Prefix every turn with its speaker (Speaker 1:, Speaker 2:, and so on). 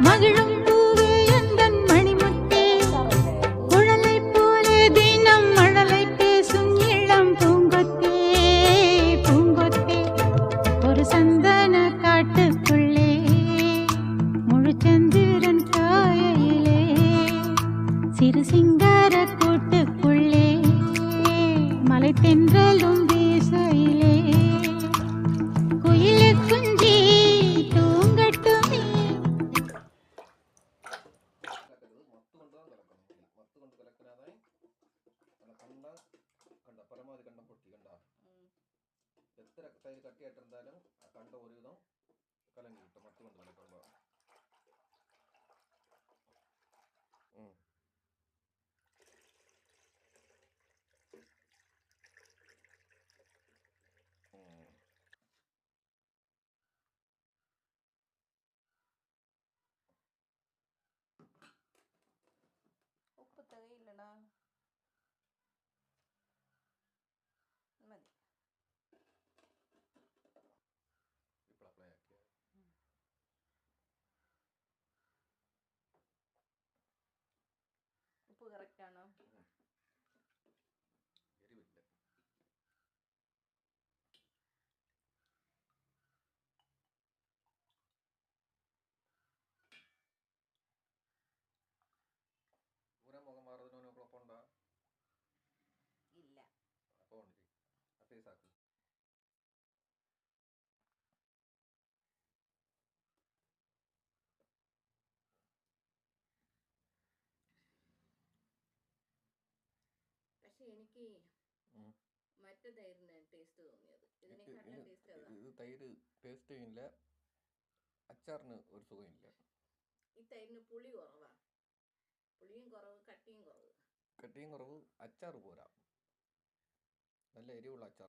Speaker 1: மகிழும் பூவே எந்தன் மணிமுத்தே குழலை போலே தினம் மழலை பேசும் இளம் பூங்கொத்தே பூங்கொத்தே ஒரு சந்தன காட்டுக்குள்ளே முழுச்சந்திரன் காயிலே சிறு சிங்கார கூட்டுக்குள்ளே மலை தென்றலும் வீசையிலே குயிலே குஞ்சி தூங்கட்டுமே.
Speaker 2: പരമാവധി കണ്ടം പൊട്ടി കണ്ട എത്ര തൈര് കട്ടിയായിട്ടിരുന്നാലും ആ കണ്ട ഒരു വിധം കലങ്ങി കിട്ടും മത്ത് കൊണ്ട് കലക്കുമ്പോൾ.
Speaker 3: ഉപ്പ് തികയില്ലടാ, മതി. ഉപ്പ് കറക്റ്റ് ആണോ?
Speaker 2: എരിവില്ല. പൂരം മുഖം മാറുന്നതിനോ കുഴപ്പമുണ്ടോ?
Speaker 3: ഇല്ല.
Speaker 2: അപ്പോൾ അസൈസാക്കും.
Speaker 3: പക്ഷെ എനിക്ക് മറ്റേ തൈരിന് ടേസ്റ്റ് തോന്നിയത്. ഇതിനെക്കാട്ടിലും ടേസ്റ്റ് അതാ.
Speaker 2: ഇത് തൈര് ടേസ്റ്റ് ഇല്ല, അച്ചാറിന് ഒരു സുഖമില്ല.
Speaker 3: ഈ തൈരിന് പുളി കുറവാ, പുളിയും കുറവ്, കട്ടിയും കുറവ്.
Speaker 2: കട്ടിയും കുറവ്, അച്ചാർ പോരാ, നല്ല എരിവുള്ള അച്ചാർ.